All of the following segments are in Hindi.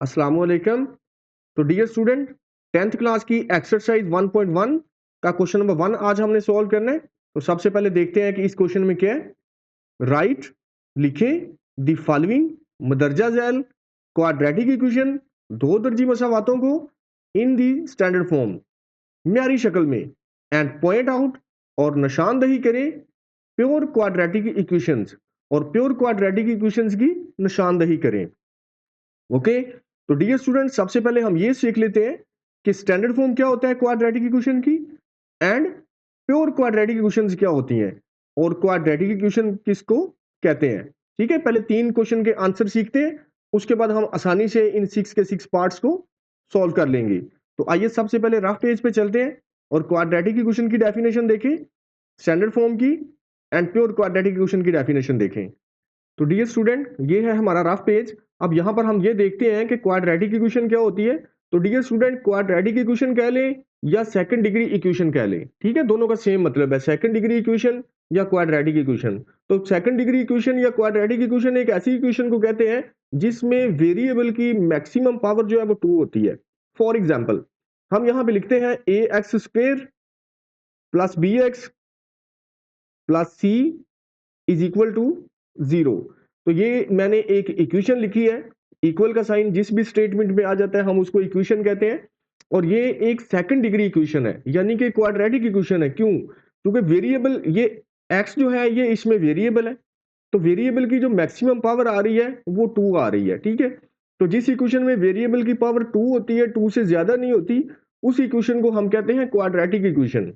अस्सलाम वालेकुम। तो डियर स्टूडेंट, 10th क्लास की एक्सरसाइज 1.1 का क्वेश्चन नंबर 1 आज हमने सॉल्व करना है। तो सबसे पहले देखते हैं कि इस क्वेश्चन में क्या है। राइट, लिखें the following मदरजा Zail quadratic equation, दो दर्जी मसावातों को इन दी स्टैंडर्ड फॉर्म, म्यारी शक्ल में, एंड पॉइंट आउट और निशानदही करें प्योर क्वाड्रेटिक इक्वेशंस, और प्योर क्वाड्रेटिक इक्वेशंस की निशानदही करें। ओके, तो डियर स्टूडेंट सबसे पहले हम ये सीख लेते हैं कि स्टैंडर्ड फॉर्म क्या होता है क्वाड्रेटिक इक्वेशन की, एंड प्योर क्वाड्रेटिक इक्वेशंस क्या होती हैं, और क्वाड्रेटिक इक्वेशन किसको कहते हैं। ठीक है, पहले 3 क्वेश्चन के आंसर सीखते हैं, उसके बाद हम आसानी से इन 6 के 6 पार्ट्स को सॉल्व कर लेंगे। तो आइए सबसे पहले रफ पेज पे चलते हैं और क्वाड्रेटिक इक्वेशन की डेफिनेशन देखें, स्टैंडर्ड फॉर्म की एंड प्योर क्वाड्रेटिक इक्वेशन की डेफिनेशन देखें। तो डियर स्टूडेंट, ये है हमारा रफ पेज। अब यहां पर हम ये देखते हैं कि क्वाड्रेटिक इक्वेशन क्या होती है। तो डियर स्टूडेंट, क्वाड्रेटिक इक्वेशन कह लें या सेकंड डिग्री इक्वेशन कह लें, ठीक है, दोनों का सेम मतलब है, सेकंड डिग्री इक्वेशन या क्वाड्रेटिक इक्वेशन। तो सेकंड डिग्री इक्वेशन या क्वाड्रेटिक इक्वेशन एक ऐसी इक्वेशन को कहते हैं जिसमें वेरिएबल की मैक्सिमम पावर जो है वो 2 होती है। फॉर एग्जाम्पल, हम यहां पे लिखते हैं a x square plus b x plus c is equal to 0। तो ये मैंने एक इक्वेशन लिखी है, इक्वल का साइन जिस भी स्टेटमेंट में आ जाता है हम उसको इक्वेशन कहते हैं, और ये एक सेकंड डिग्री इक्वेशन है, यानी कि क्वाड्रेटिक इक्वेशन है। क्यों? क्योंकि वेरिएबल ये x जो है ये इसमें वेरिएबल है, तो वेरिएबल की जो मैक्सिमम पावर आ रही है वो 2 आ रही है। ठीक है, तो जिस इक्वेशन में वेरिएबल की पावर 2 होती है, 2 से ज्यादा नहीं होती, उस इक्वेशन को हम कहते हैं क्वाड्रेटिक इक्वेशन।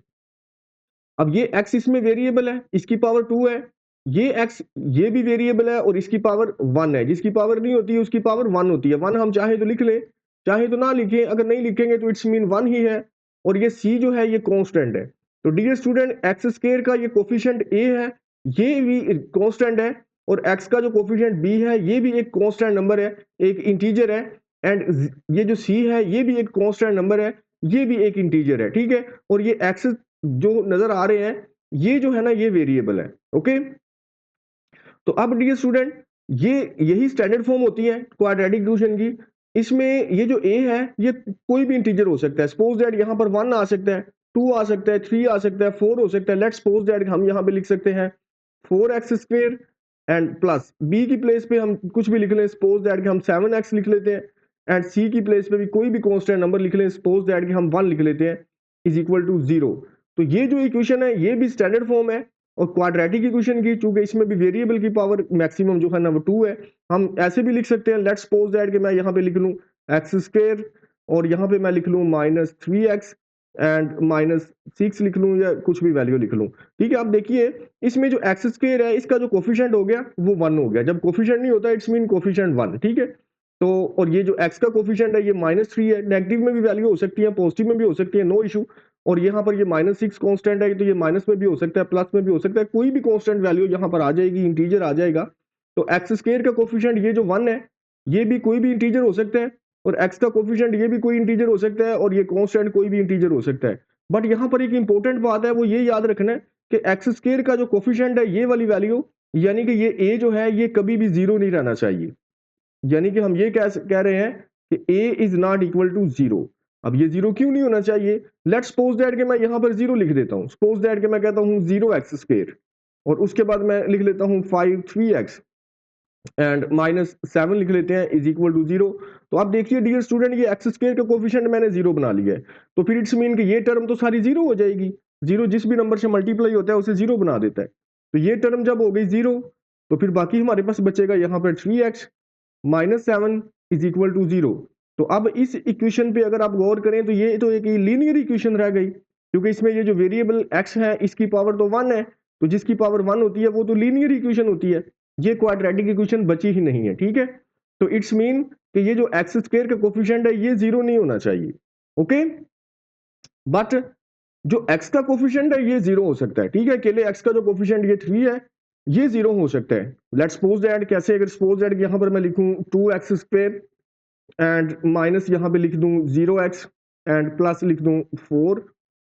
अब ये x इसमें वेरिएबल है, इसकी पावर 2 है, ये x ये भी वेरिएबल है और इसकी पावर 1 है, जिसकी पावर नहीं होती है उसकी पावर 1 होती है। 1 हम चाहे तो लिख लें, चाहे तो ना लिखें, अगर नहीं लिखेंगे तो इट्स मीन 1 ही है। और ये c जो है ये कांस्टेंट है। तो डियर स्टूडेंट, एक्स स्क्वायर का ये कोफिशिएंट a है, ये भी कांस्टेंट है, और x का जो कोफिशिएंट b है ये भी एक कांस्टेंट नंबर है, एक इंटीजर है, एंड ये जो c है ये भी एक कांस्टेंट नंबर है, ये भी एक इंटीजर है। ठीक है, और ये x जो नजर आ रहे हैं ये जो है ना ये वेरिएबल है। ओके, तो अब डियर स्टूडेंट, ये यही स्टैंडर्ड फॉर्म होती है क्वाड्रेटिक इक्वेशन की। इसमें ये जो a है ये कोई भी इंटीजर हो सकता है। सपोज दैट यहाँ पर 1 आ सकता है, 2 आ सकता है, 3 आ सकता है, 4 हो सकता है। लेट्स सपोज दैट हम यहाँ पे लिख सकते हैं 4x square and plus b की प्लेस पे हम कुछ भी लिख लें, सपोज दैट कि हम 7x लिख लेते हैं, एंड c की प्लेस पे भी कोई भी कांस्टेंट नंबर लिख लें, सपोज दैट कि हम 1 लिख लेते हैं, इज इक्वल टू 0। तो ये जो इक्वेशन है ये भी स्टैंडर्ड फॉर्म है, और क्वाड्रेटिक इक्वेशन की चूंकि इसमें भी वेरिएबल की पावर मैक्सिमम जो है ना वो 2 है, हम ऐसे भी लिख सकते हैं। लेट्स सपोज दैट कि मैं यहाँ पे लिख लूँ एक्स स्क्वायर, और यहाँ पे मैं लिख लूँ -3x एंड -6 लिख लूँ, या कुछ भी वैल्यू लिख लूँ। ठीक है, अब देखिए इसमें जो एक्स स्क्वायर है इसका जो कोफिशिएंट हो गया वो 1 हो गया। जब कोफिशिएंट नहीं होता इट्स मीन कोफिशिएंट 1। ठीक है, तो और ये जो x का कोफिशिएंट है ये -3 है, नेगेटिव में भी वैल्यू हो सकती है, पॉजिटिव में भी हो सकती है, नो इशू। और यहाँ पर ये -6 कांस्टेंट है, तो ये माइनस में भी हो सकता है, प्लस में भी हो सकता है, कोई भी कांस्टेंट वैल्यू यहाँ पर आ जाएगी, इंटीजर आ जाएगा। तो एक्स स्क्वायर का कोफिशिएंट ये जो 1 है ये भी कोई भी इंटीजर हो सकता है, और एक्स का कोफिशिएंट ये भी कोई इंटीजर हो सकता है, और ये कांस्टेंट कोई भी इंटीजर हो सकता है। बट यहाँ पर एक इंपॉर्टेंट बात है, वो ये याद रखना है कि एक्स स्क्वायर का जो कोफिशिएंट है ये वाली वैल्यू, यानी कि ये a जो है ये कभी भी 0 नहीं रहना चाहिए। यानी कि हम ये कह रहे हैं कि a is not equal to 0। अब ये 0 क्यों नहीं होना चाहिए? लेट्स सपोज दैट कि मैं यहाँ पर 0 लिख देता हूँ, सपोज दैट कि मैं कहता हूँ 0x स्क्वायर, और उसके बाद मैं लिख लेता हूँ 3x एंड -7 लिख लेते हैं, इज इक्वल टू 0। तो आप देखिए डियर स्टूडेंट, ये एक्स स्क्वायर का कोफिशिएंट मैंने 0 बना लिया है, तो फिर इट्स मीन कि ये टर्म तो सारी 0 हो जाएगी। 0 जिस भी नंबर से मल्टीप्लाई होता है उसे 0 बना देता है, तो ये टर्म जब हो गई 0, तो फिर बाकी हमारे पास बचेगा यहाँ पर 3x -7 इज इक्वल टू 0। तो अब इस इक्वेशन पे अगर आप गौर करें तो ये तो एक लीनियर इक्वेशन रह गई, क्योंकि इसमें ये जो वेरिएबल x है इसकी पावर तो 1 है, तो जिसकी पावर 1 होती है वो तो लीनियर इक्वेशन होती है, ये क्वाड्रेटिक इक्वेशन बची ही नहीं है। ठीक है, तो इट्स मीन कि ये जो एक्स स्क्वायर का कोफिशिएंट है ये 0 नहीं होना चाहिए। ओके, बट जो x का कोफिशिएंट है ये 0 हो सकता है। ठीक है, अकेले x का जो कोफिशिएंट ये 3 है ये 0 हो सकता है। लेट्स सपोज दैट, कैसे? अगर सपोज दैट यहाँ पर मैं लिखूं 2x स्क्वायर एंड माइनस यहाँ पे लिख दूं 0x एंड प्लस लिख दूं 4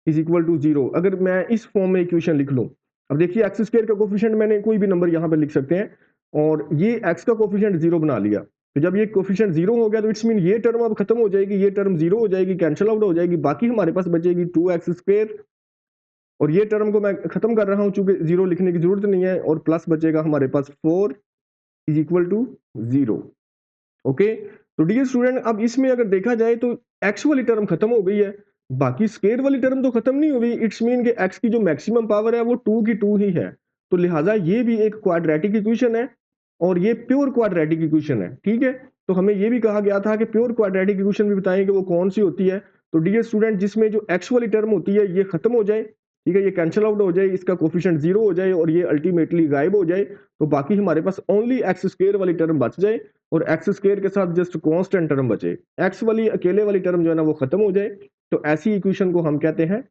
इज इक्वल टू 0। अगर मैं इस फॉर्म में इक्वेशन लिख लूं, अब देखिए एक्स स्क्वायर का कोफिशिएंट मैंने कोई भी नंबर यहाँ पे लिख सकते हैं, और ये x का कोफिशिएंट 0 बना लिया, तो जब ये कोफिशिएंट जीरो हो गया तो इट्स मीन ये टर्म अब खत्म हो जाएगी, ये टर्म जीरो हो जाएगी, कैंसिल आउट हो जाएगी, बाकी हमारे पास बचेगी 2x² और ये टर्म को मैं खत्म कर रहा हूं चूंकि जीरो लिखने की जरूरत नहीं है, और प्लस बचेगा हमारे पास 4 इज इक्वल टू 0। ओके, तो डियर स्टूडेंट अब इसमें अगर देखा जाए तो एक्स वाली टर्म खत्म हो गई है, बाकी स्क्वायर वाली टर्म तो खत्म नहीं हुई। इट्स मीन कि एक्स की जो मैक्सिमम पावर है वो 2 की 2 ही है, तो लिहाजा ये भी एक क्वाड्रेटिक इक्वेशन है और ये प्योर क्वाड्रेटिक इक्वेशन है। ठीक है, तो हमें ये भी कहा गया था कि प्योर क्वाड्रेटिक इक्वेशन भी बताएं कि वो कौन सी होती है। तो डियर स्टूडेंट जिसमें जो एक्स वाली टर्म होती है ये खत्म हो जाए, ठीक है, ये कैंसिल आउट हो जाए, इसका कोफिशिएंट जीरो हो जाए और ये अल्टीमेटली गायब हो जाए, तो बाकी हमारे पास ओनली एक्स स्क्वायर वाली टर्म बच जाए और एक्स स्क्वायर के साथ जस्ट कांस्टेंट टर्म बचे, एक्स वाली अकेले वाली टर्म जो है ना वो खत्म हो जाए, तो ऐसी इक्वेशन को हम कहते हैं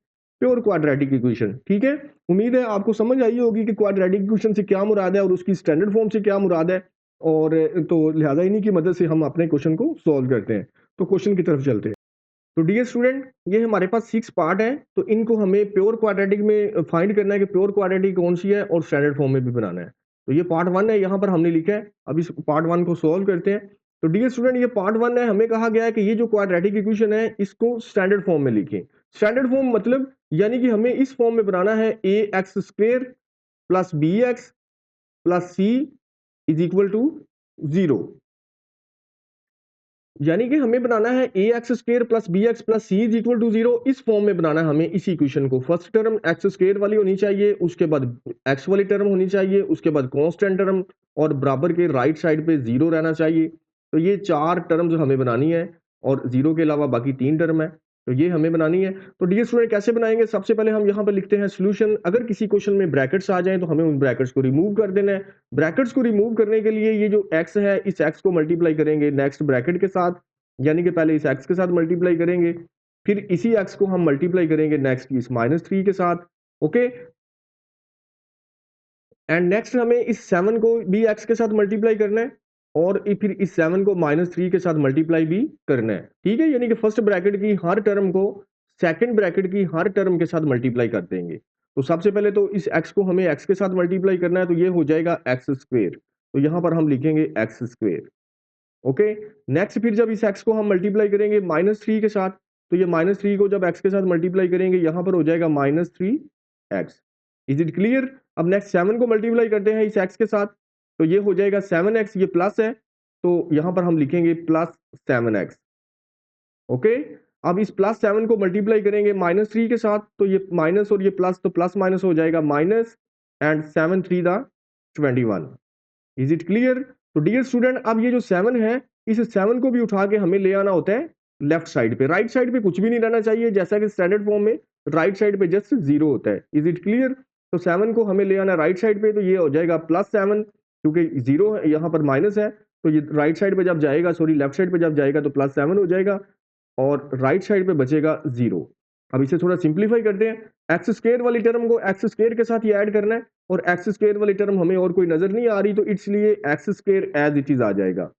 प्योर क्वाड्रेटिक इक्वेशन। ठीक है, उम्मीद है आपको समझ आई होगी कि क्वाड्रेटिक इक्वेशन से क्या मुराद है और उसकी स्टैंडर्ड फॉर्म से क्या मुराद है, और तो लिहाजा इन्हीं की मदद से हम अपने क्वेश्चन को सॉल्व करते हैं। तो क्वेश्चन की तरफ चलते हैं। तो डियर स्टूडेंट ये हमारे पास 6 पार्ट है, तो इनको हमें प्योर क्वाड्रेटिक में फाइंड करना है कि प्योर क्वाड्रेटिक कौन सी है और स्टैंडर्ड फॉर्म में भी बनाना है। तो ये पार्ट 1 है, यहाँ पर हमने लिखा है, अब इस पार्ट 1 को सॉल्व करते हैं। तो डियर स्टूडेंट ये पार्ट 1 है, हमें कहा गया है कि ये जो क्वाड्रेटिक इक्वेशन है इसको स्टैंडर्ड फॉर्म में लिखें। स्टैंडर्ड फॉर्म मतलब यानी कि हमें इस फॉर्म में बनाना है ax² plus bx plus c is equal to 0, यानी कि हमें बनाना है ax² plus bx plus c is equal to 0। इस फॉर्म में बनाना है हमें इस इक्वेशन को। फर्स्ट टर्म x² वाली होनी चाहिए, उसके बाद x वाली टर्म होनी चाहिए, उसके बाद कांस्टेंट टर्म और बराबर के राइट साइड पे 0 रहना चाहिए। तो ये 4 टर्म्स हमें बनानी है और 0 के अलावा बाकी 3 टर्म है, तो ये हमें बनानी है। तो डियर स्टूडेंट कैसे बनाएंगे, सबसे पहले हम यहाँ पर लिखते हैं सोल्यूशन। अगर किसी क्वेश्चन में ब्रैकेट्स आ जाएं तो हमें उन ब्रैकेट्स को रिमूव कर देना है। ब्रैकेट्स को रिमूव करने के लिए ये जो x है इस x को मल्टीप्लाई करेंगे नेक्स्ट ब्रैकेट के साथ, यानी कि पहले इस x के साथ मल्टीप्लाई करेंगे, फिर इसी x को हम मल्टीप्लाई करेंगे नेक्स्ट इस -3 के साथ। ओके, एंड नेक्स्ट हमें इस 7 को भी x के साथ मल्टीप्लाई करना है और फिर इस 7 को -3 के साथ मल्टीप्लाई भी करना है। ठीक है, यानी कि फर्स्ट ब्रैकेट की हर टर्म को सेकंड ब्रैकेट की हर टर्म के साथ मल्टीप्लाई कर देंगे। तो सबसे पहले तो इस x को हमें x के साथ मल्टीप्लाई करना है, तो ये हो जाएगा x², तो यहां पर हम लिखेंगे x²। ओके, नेक्स्ट फिर जब इस x को हम मल्टीप्लाई करेंगे -3 के साथ, तो ये -3 को जब x के साथ मल्टीप्लाई करेंगे यहां पर हो जाएगा -3x। Is it clear? अब नेक्स्ट 7 को मल्टीप्लाई करते हैं इस x के साथ, तो ये हो जाएगा 7x, ये प्लस है तो यहां पर हम लिखेंगे +7x। ओके, अब इस +7 को मल्टीप्लाई करेंगे -3 के साथ, तो ये माइनस और ये प्लस, तो प्लस माइनस हो जाएगा माइनस, एंड 7 3 दा 21। Is it clear? तो डियर स्टूडेंट अब ये जो 7 है इस 7 को भी उठा के हमें ले आना होता है लेफ्ट साइड पे। राइट साइड पे कुछ भी नहीं रहना चाहिए, जैसा कि स्टैंडर्ड फॉर्म में राइट साइड पे जस्ट 0 होता है। Is it clear? तो 7 को हमें ले आना राइट साइड पे, तो ये हो जाएगा +7, क्योंकि 0 है यहाँ पर माइनस है, तो ये राइट साइड पे जब जाएगा, सॉरी लेफ्ट साइड पे जब जाएगा तो +7 हो जाएगा और राइट साइड पे बचेगा 0। अब इसे थोड़ा सिंप्लीफाई करते हैं। x² वाली टर्म को x² के साथ ये ऐड करना है और x² वाली टर्म हमें और कोई नजर नहीं आ रही, तो इसलिए x² एज इट इज आ जाएगा।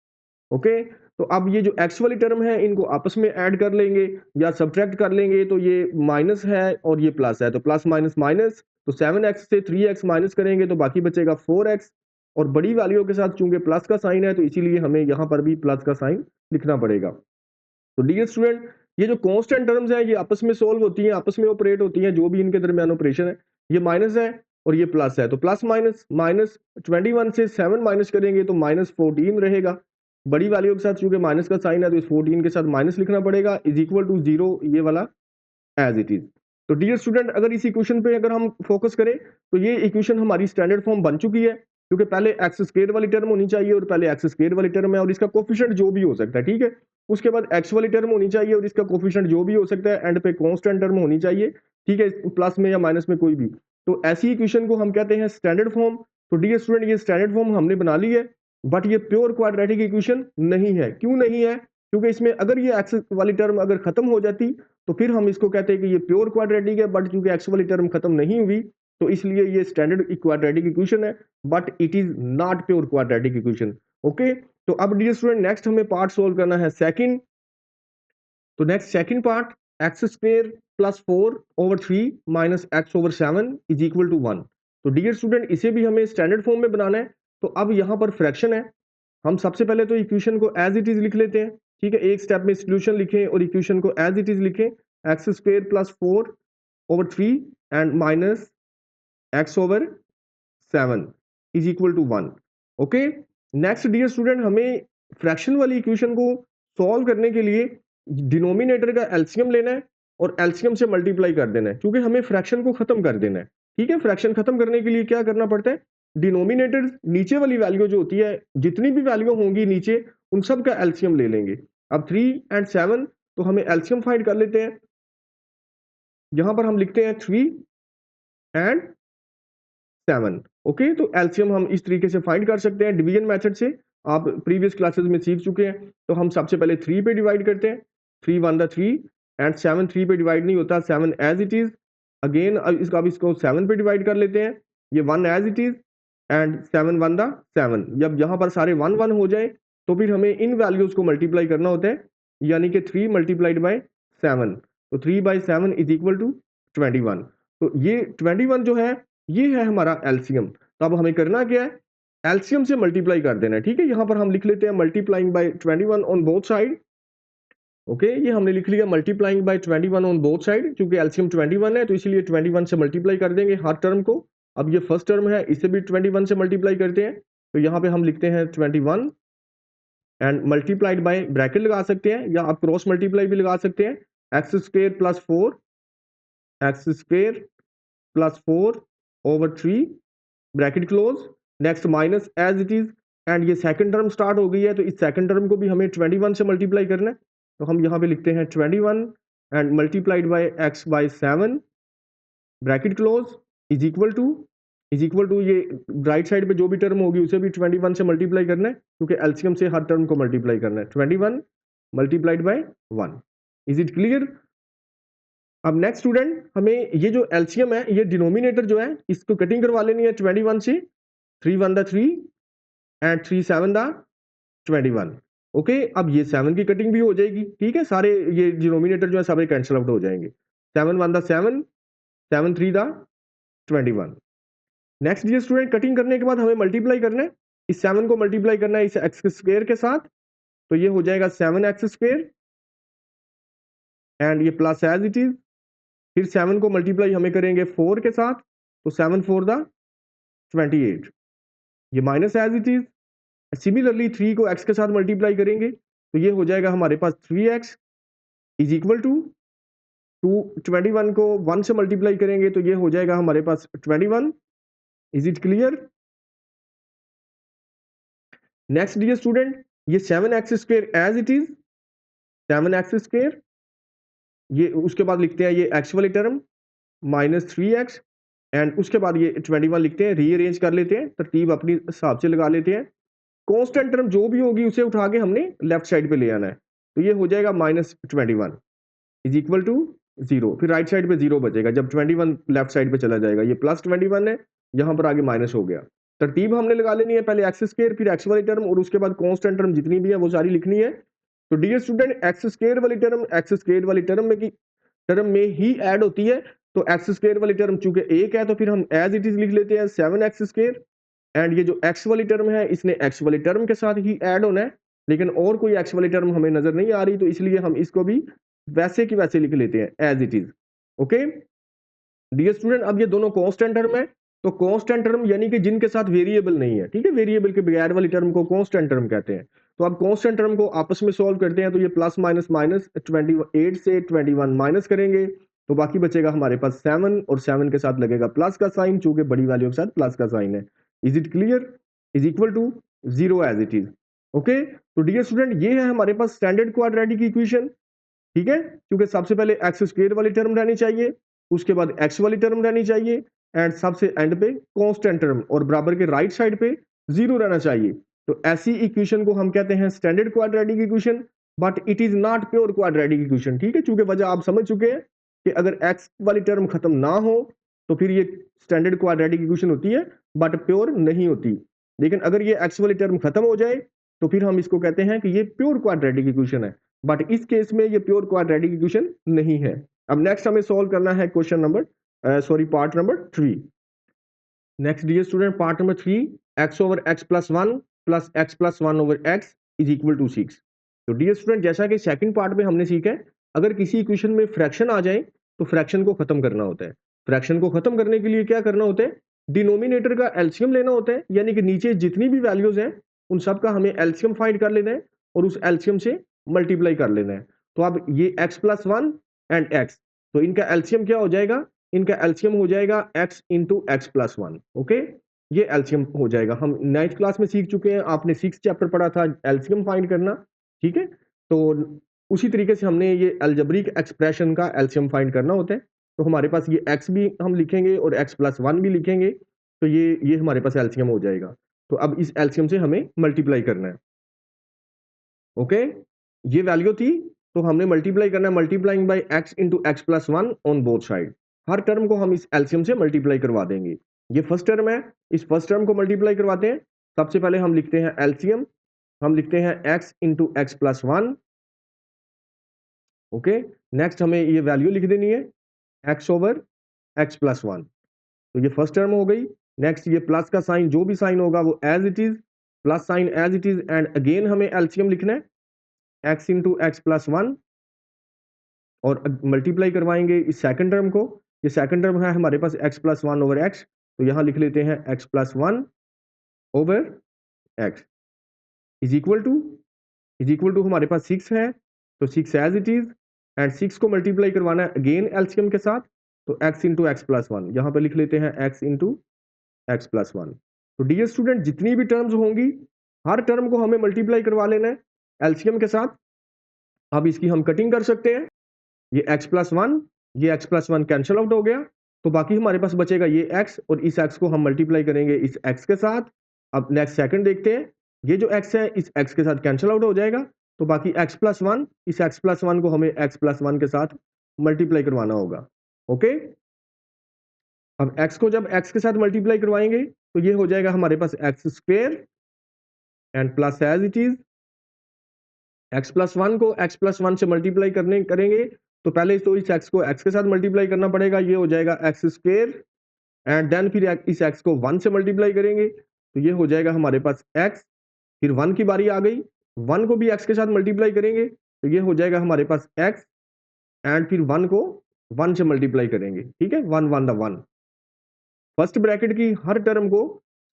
ओके, तो अब ये जो x वाली टर्म है इनको आपस में ऐड कर लेंगे या सब्ट्रैक्ट कर लेंगे, तो ये माइनस है और ये प्लस है, तो प्लस माइनस माइनस, तो 7x से 3x माइनस करेंगे तो बाकी बचेगा 4x, और बड़ी वैल्यू के साथ चूंकि प्लस का साइन है तो इसीलिए हमें यहाँ पर भी प्लस का साइन लिखना पड़ेगा। तो डियर स्टूडेंट ये जो कांस्टेंट टर्म्स हैं ये आपस में सोल्व होती हैं, आपस में ऑपरेट होती हैं, जो भी इनके दरमियान ऑपरेशन है, ये माइनस है और ये प्लस है, तो प्लस माइनस -21 से 7 माइनस करेंगे तो -14 रहेगा। बड़ी वैल्यू के साथ चूंकि माइनस का साइन है तो इस 14 के साथ माइनस लिखना पड़ेगा, इज इक्वल टू 0 ये वाला एज इट इज। तो डियर स्टूडेंट अगर इस इक्वेशन पे अगर हम फोकस करें तो ये इक्वेशन हमारी स्टैंडर्ड फॉर्म बन चुकी है, क्योंकि पहले x² वाली टर्म होनी चाहिए और पहले x² वाली टर्म है और इसका कोफिशिएंट जो भी हो सकता है, ठीक है, उसके बाद x वाली टर्म होनी चाहिए और इसका कोफिशिएंट जो भी हो सकता है, एंड पे कांस्टेंट टर्म होनी चाहिए, ठीक है, प्लस में या माइनस में कोई भी। तो ऐसी इक्वेशन को हम कहते हैं स्टैंडर्ड फॉर्म। तो डियर स्टूडेंट ये स्टैंडर्ड फॉर्म हमने बना ली है, बट ये प्योर क्वाड्रेटिक इक्वेशन नहीं है। क्यों नहीं है? क्योंकि इसमें अगर ये x वाली टर्म अगर खत्म हो जाती तो फिर हम इसको कहते हैं कि ये प्योर क्वाड्रेटिक है, बट क्योंकि x वाली टर्म खत्म नहीं हुई तो इसलिए ये स्टैंडर्ड क्वाड्रेटिक इक्वेशन है, but it is not pure quadratic equation. Okay, तो अब डियर स्टूडेंट नेक्स्ट हमें पार्ट सोल्व करना है सेकंड। तो next second part x² + 4/3 - x/7 is equal to 1। तो डियर स्टूडेंट इसे भी हमें स्टैंडर्ड फॉर्म में बनाना है। तो अब यहाँ पर फ्रैक्शन है हम सबसे पहले तो इक्वेशन को एज इट इज लिख लेते हैं, ठीक है। एक स्टेप में सॉल्यूशन लिखें और इक्वेशन को एज इट इज लिखें, x square plus 4/3 and minus x/7 is equal to 1। Okay, next dear student, हमें फ्रैक्शन वाली इक्वेशन को सॉल्व करने के लिए डिनोमिनेटर का एलसीएम लेना है और एलसीएम से मल्टीप्लाई कर देना है, क्योंकि हमें फ्रैक्शन को खत्म कर देना है, ठीक है। फ्रैक्शन खत्म करने के लिए क्या करना पड़ता है, डिनोमिनेटर नीचे वाली वैल्यू जो होती है, जितनी भी वैल्यू होंगी नीचे, उन सब का एलसीएम ले लेंगे। अब 3 एंड 7, तो हमें एलसीएम फाइंड कर लेते हैं। यहां पर हम लिखते हैं 3 एंड 7। ओके, तो एलसीएम हम इस तरीके से फाइंड कर सकते हैं डिवीजन मेथड से, आप प्रीवियस क्लासेस में सीख चुके हैं। तो हम सबसे पहले 3 पे डिवाइड करते हैं, 3 1 द 3 एंड 7 3 पे डिवाइड नहीं होता, 7 एज इट इज। अगेन अब इसको 7 पे डिवाइड कर लेते हैं, ये 1 एज इट इज एंड 7 1 द 7। जब यहाँ पर सारे 1 1 हो जाए तो फिर हमें इन वैल्यूज को मल्टीप्लाई करना होता है, यानी कि 3 मल्टीप्लाइड बाय 7, तो 3/7 इज इक्वल टू 21। तो ये 21 जो है ये है हमारा एलसीएम। तो अब हमें करना क्या है, एलसीएम से मल्टीप्लाई कर देना है, ठीक है। यहां पर हम लिख लेते हैं multiplying by 21 on both side. Okay, ये हमने लिख लिया multiplying by 21 on both side, क्योंकि एलसीएम 21 है तो इसीलिए 21 से मल्टीप्लाई कर देंगे हर टर्म को। अब ये फर्स्ट टर्म है, इसे भी 21 से मल्टीप्लाई करते हैं, तो यहाँ पे हम लिखते हैं 21 एंड मल्टीप्लाइड बाय, ब्रैकेट लगा सकते हैं या आप क्रॉस मल्टीप्लाई भी लगा सकते हैं, x square plus 4/3 bracket close. Next minus as it is, and ये सेकंड टर्म स्टार्ट हो गई है, तो इस सेकंड टर्म को भी हमें 21 से मल्टीप्लाई करना है, तो हम यहाँ पे लिखते हैं 21 and multiplied by x/7 bracket close is equal to ये राइट साइड पे जो भी टर्म होगी उसे भी 21 से मल्टीप्लाई करना है, क्योंकि एलसीएम से हर टर्म को मल्टीप्लाई करना है। 21 multiplied by 1। Is it clear? अब नेक्स्ट स्टूडेंट, हमें ये जो एलसीएम है, ये डिनोमिनेटर जो है इसको कटिंग करवा लेनी है 21 से, 3 1 द 3 एंड 3 7 द 21। ओके, अब ये 7 की कटिंग भी हो जाएगी, ठीक है। सारे ये डिनोमिनेटर जो है सारे कैंसिल आउट हो जाएंगे, 7 1 द 7, 7 3 द 21। नेक्स्ट ये स्टूडेंट, कटिंग करने के बाद हमें मल्टीप्लाई करना है, इस 7 को मल्टीप्लाई करना है इस एक्स स्क्वायर के साथ, तो ये हो जाएगा 7x² एंड ये प्लस एज इट इज। फिर 7 को मल्टीप्लाई हमें करेंगे 4 के साथ, तो 7 4 द 28, ये minus as it is. Similarly 3 को x के साथ मल्टीप्लाई करेंगे, तो ये हो जाएगा हमारे पास 3x इज इक्वल टू 21 को 1 से मल्टीप्लाई करेंगे, तो ये हो जाएगा हमारे पास 21। Is it clear? Next dear student, ये 7x² as it is, 7x², ये उसके बाद लिखते हैं ये x वाली टर्म माइनस 3x एंड उसके बाद ये 21 लिखते हैं, रीअरेंज कर लेते हैं, तरतीब अपनी हिसाब से लगा लेते हैं। कांस्टेंट टर्म जो भी होगी उसे उठा के हमने लेफ्ट साइड पे ले आना है, तो ये हो जाएगा -21 इज इक्वल टू 0। फिर राइट साइड पे 0 बचेगा जब 21 लेफ्ट साइड पे चला जाएगा, ये +21 है, यहाँ पर आगे माइनस हो गया। तरतीब हमने लगा लेनी है, पहले x² फिर x वाली टर्म और उसके बाद कांस्टेंट टर्म जितनी भी है वो सारी लिखनी है। तो डियर स्टूडेंट, x² वाली टर्म x² वाली टर्म में ही ऐड होती है, तो x² वाली टर्म चूंकि एक है तो फिर हम एज इट इज लिख लेते हैं 7x² एंड ये जो x वाली टर्म है इसने x वाली टर्म के साथ ही ऐड होना है, लेकिन और कोई x वाली टर्म हमें नजर नहीं आ रही, तो इसलिए हम इसको भी वैसे की वैसे लिख लेते हैं as it is. Okay dear student, अब ये दोनों कांस्टेंट टर्म है, तो कांस्टेंट टर्म यानी कि जिनके साथ वेरिएबल नहीं है, ठीक है, वेरिएबल के बगैर वाली टर्म को कांस्टेंट टर्म कहते हैं। तो अब कांस्टेंट टर्म को आपस में सॉल्व करते हैं, तो ये प्लस माइनस 28 से 21 माइनस करेंगे, तो बाकी बचेगा हमारे पास 7 और 7 के साथ लगेगा प्लस का साइन, चूंकि बड़ी वैल्यू के साथ प्लस का साइन है। Is it clear? Is equal to 0 as it is. Okay, तो डियर स्टूडेंट, ये है हमारे पास स्टैंडर्ड क्वाड्रेटिक इक्वेशन, ठीक है, क्योंकि सबसे पहले x² वाली टर्म रहनी चाहिए, उसके बाद x वाली टर्म रहनी चाहिए एंड सबसे एंड पे कांस्टेंट टर्म और बराबर के राइट साइड पे 0 रहना चाहिए। तो ऐसी इक्वेशन को हम कहते हैं standard quadratic equation, but it is not pure quadratic equation, ठीक है, क्योंकि वजह आप समझ चुके हैं कि अगर x वाली टर्म खत्म ना हो तो फिर ये स्टैंडर्ड क्वाड्रेटिक इक्वेशन होती है बट प्योर नहीं होती, लेकिन अगर ये x वाली टर्म खत्म हो जाए तो फिर हम इसको कहते हैं कि ये प्योर क्वाड्रेटिक इक्वेशन है, बट इस केस में ये प्योर क्वाड्रेटिक इक्वेशन नहीं है। अब नेक्स्ट हमें सॉल्व करना है question number part number 3। Next dear student, part number 3, x/x + 1 plus x plus 1 over x is equal to 6। तो डियर स्टूडेंट, जैसा कि सेकंड पार्ट में हमने सीखा है, अगर किसी इक्वेशन में फ्रैक्शन आ जाए तो फ्रैक्शन को खत्म करना होता है। फ्रैक्शन को खत्म करने के लिए क्या करना होता है, डिनोमिनेटर का एलसीएम लेना होता है, यानी कि नीचे जितनी भी वैल्यूज हैं उन सब का हमें एलसीएम फाइंड कर लेना है और उस एलसीएम से मल्टीप्लाई कर लेना है। तो अब ये एक्स प्लस 1 एंड एक्स, तो इनका एलसीएम क्या हो जाएगा, इनका एलसीएम हो जाएगा x into x plus 1। Okay, ये एलसीएम हो जाएगा। हम 9th क्लास में सीख चुके हैं, आपने 6th चैप्टर पढ़ा था एलसीएम फाइंड करना, ठीक है। तो उसी तरीके से हमने ये अलजेब्रिक एक्सप्रेशन का एलसीएम फाइंड करना होता है। तो हमारे पास ये एक्स भी हम लिखेंगे और एक्स प्लस 1 भी लिखेंगे, तो ये हमारे पास एलसीएम हो जाएगा। तो अब इस एलसीएम से हमें मल्टीप्लाई करना है। ओके, ये वैल्यू थी तो हमने मल्टीप्लाई करना है, multiplying by x into x plus 1 on both side. Her term को हम इस एलसीएम से मल्टीप्लाई करवा देंगे। ये फर्स्ट टर्म है, इस फर्स्ट टर्म को मल्टीप्लाई करवाते हैं। सबसे पहले हम लिखते हैं एलसीएम, हम लिखते हैं x into x plus 1। Okay, next हमें ये वैल्यू लिख देनी है एक्स ओवर एक्स प्लस 1। तो ये फर्स्ट टर्म हो गई। नेक्स्ट ये प्लस का साइन, जो भी साइन होगा वो as it is, plus sign as it is, and again हमें एलसीएम लिखना है एक्स इंटू एक्स प्लस 1 और मल्टीप्लाई करवाएंगे इस सेकंड टर्म को। ये सेकंड टर्म है हमारे पास एक्स प्लस 1 ओवर एक्स, तो यहां लिख लेते हैं x plus 1 over x is equal to हमारे पास 6 है, तो 6 एज इट इज, एंड 6 को मल्टीप्लाई करवाना है अगेन एलसीएम के साथ, तो x इंटू एक्स प्लस 1, यहां पर लिख लेते हैं x इंटू एक्स प्लस 1। तो डियर स्टूडेंट, जितनी भी टर्म्स होंगी हर टर्म को हमें मल्टीप्लाई करवा लेना है एलसीएम के साथ। अब इसकी हम कटिंग कर सकते हैं, ये x प्लस 1, ये x प्लस 1 कैंसिल आउट हो गया, तो बाकी हमारे पास बचेगा ये x, और इस x को हम मल्टीप्लाई करेंगे इस x के साथ। अब नेक्स्ट सेकंड देखते हैं, ये जो x है इस x के साथ कैंसिल आउट हो जाएगा, तो बाकी x प्लस 1, इस x प्लस 1 को हमें x प्लस 1 के साथ मल्टीप्लाई करवाना होगा। ओके, अब x को जब x के साथ मल्टीप्लाई करवाएंगे तो ये हो जाएगा हमारे पास x square and plus as it is, x plus 1 को x प्लस 1 से मल्टीप्लाई करेंगे तो पहले तो इस x को x के साथ मल्टीप्लाई करना पड़ेगा, ये हो जाएगा एक्स स्क्वेयर, एंड देन फिर इस x को 1 से मल्टीप्लाई करेंगे तो ये हो जाएगा हमारे पास x, फिर 1 की बारी आ गई, 1 को भी x के साथ मल्टीप्लाई करेंगे तो ये हो जाएगा हमारे पास x, एंड फिर 1 को 1 से मल्टीप्लाई करेंगे, ठीक है, 1 1 द 1। फर्स्ट ब्रैकेट की हर टर्म को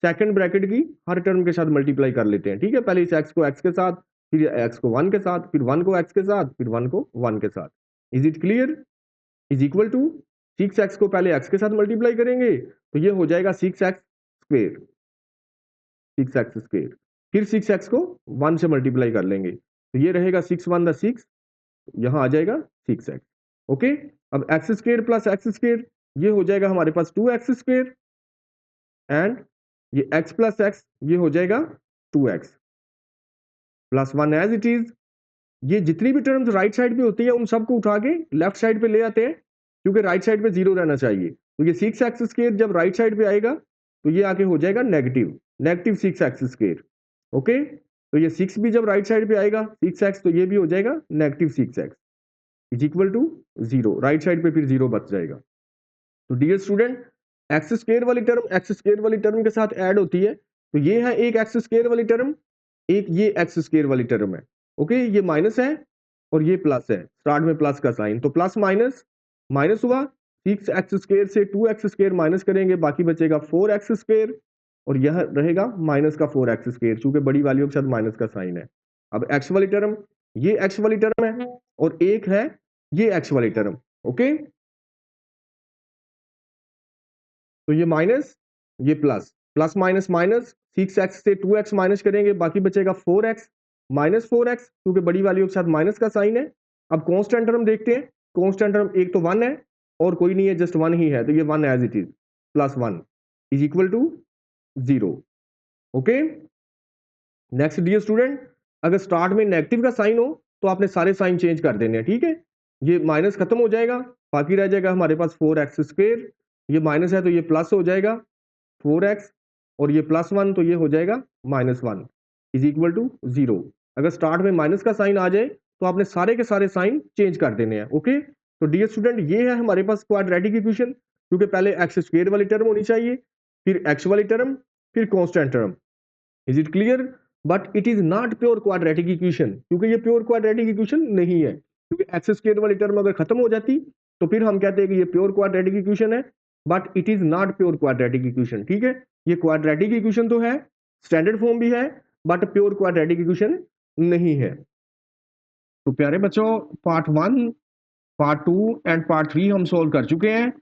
सेकंड ब्रैकेट की हर टर्म के साथ मल्टीप्लाई कर लेते हैं, ठीक है। पहले इस x को x के साथ, फिर x को 1 के साथ, फिर 1 को x के साथ, फिर 1 को 1 के साथ। Is it clear? Is equal to 6x को पहले x के साथ मल्टीप्लाई करेंगे तो ये हो जाएगा 6x स्क्वेयर, 6x स्क्वेयर, फिर 6x को 1 से मल्टीप्लाई कर लेंगे तो ये रहेगा 6 1 द 6, यहां आ जाएगा 6x। ओके, अब x square plus x square, ये हो जाएगा हमारे पास 2x स्क्वेयर, एंड ये x प्लस x ये हो जाएगा 2x plus 1 as it is. ये जितनी भी टर्म्स राइट साइड पे होती है उन सबको उठा के लेफ्ट साइड पे ले आते हैं, क्योंकि राइट साइड पे 0 रहना चाहिए। तो ये 6x स्क्वेयर जब राइट साइड पे आएगा तो ये आके हो जाएगा नेगेटिव 6x स्क्वेयर। ओके, तो ये 6 भी जब राइट साइड पे आएगा 6x, तो ये भी हो जाएगा negative 6x is equal to 0, right side पे फिर 0 बच जाएगा। तो डियर स्टूडेंट, एक्स स्क्वेयर वाली टर्म एक्स स्क्वेयर वाली टर्म के साथ ऐड होती है, तो ये है एक एक्स स्क्वेयर वाली टर्म, एक ये एक्स स्क्वेयर वाली टर्म है। ओके, ये माइनस है और ये प्लस है, स्टार्ट में प्लस का साइन, तो प्लस माइनस माइनस हुआ, 6x स्क्वेयर से 2x स्क्वेयर माइनस करेंगे, बाकी बचेगा 4x स्क्वेयर, और यह रहेगा माइनस का 4x स्क्वेयर, चूंकि बड़ी वैल्यू के साथ माइनस का साइन है। अब x वाली टर्म, ये x वाली टर्म है और एक है ये x वाली टर्म। ओके, तो ये माइनस ये plus, plus minus minus, 6x से 2x माइनस करेंगे, बाकी बचेगा 4x माइनस 4x, क्योंकि बड़ी वैल्यू के साथ माइनस का साइन है। अब कांस्टेंट टर्म देखते हैं, कांस्टेंट टर्म एक तो 1 है और कोई नहीं है, जस्ट 1 ही है, तो ये 1 as it is, plus 1 is equal to 0। Okay, next dear student, अगर स्टार्ट में नेगेटिव का साइन हो तो आपने सारे साइन चेंज कर देने हैं, ठीक है। ये माइनस खत्म हो जाएगा, बाकी रह जाएगा हमारे पास 4x स्क्वेयर, ये माइनस है तो ये प्लस हो जाएगा 4x, और ये प्लस 1 तो ये हो जाएगा माइनस 1 इज इक्वल टू 0। अगर स्टार्ट में माइनस का साइन आ जाए तो आपने सारे के सारे साइन चेंज कर देने हैं। ओके, तो डियर स्टूडेंट, ये है हमारे पास क्वाड्रेटिक इक्वेशन, क्योंकि पहले एक्स स्क्वेयर वाली टर्म होनी चाहिए, फिर एक्स वाली टर्म, फिर constant term, is it clear? But it is not pure quadratic equation, क्योंकि ये प्योर क्वाड्रेटिक इक्वेशन नहीं है, क्योंकि एक्स स्क्वायर वाली टर्म अगर खत्म हो जाती तो फिर हम कहते हैं कि ये प्योर क्वाड्रेटिक इक्वेशन है, but it is not pure quadratic equation. ठीक है, ये क्वाड्रेटिक इक्वेशन तो है, स्टैंडर्ड फॉर्म भी है, बट प्योर क्वाड्रेटिक इक्वेशन नहीं है। तो प्यारे बच्चों, पार्ट 1, पार्ट 2 एंड पार्ट 3 हम सॉल्व कर चुके हैं।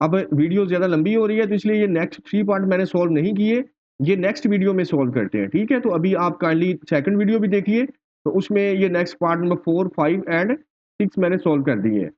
अब वीडियो ज़्यादा लंबी हो रही है तो इसलिए ये नेक्स्ट 3 पार्ट मैंने सॉल्व नहीं किए, ये नेक्स्ट वीडियो में सॉल्व करते हैं। ठीक है, तो अभी आप काइंडली सेकंड वीडियो भी देखिए, तो उसमें ये नेक्स्ट पार्ट नंबर 4, 5 एंड 6 मैंने सॉल्व कर दिए हैं।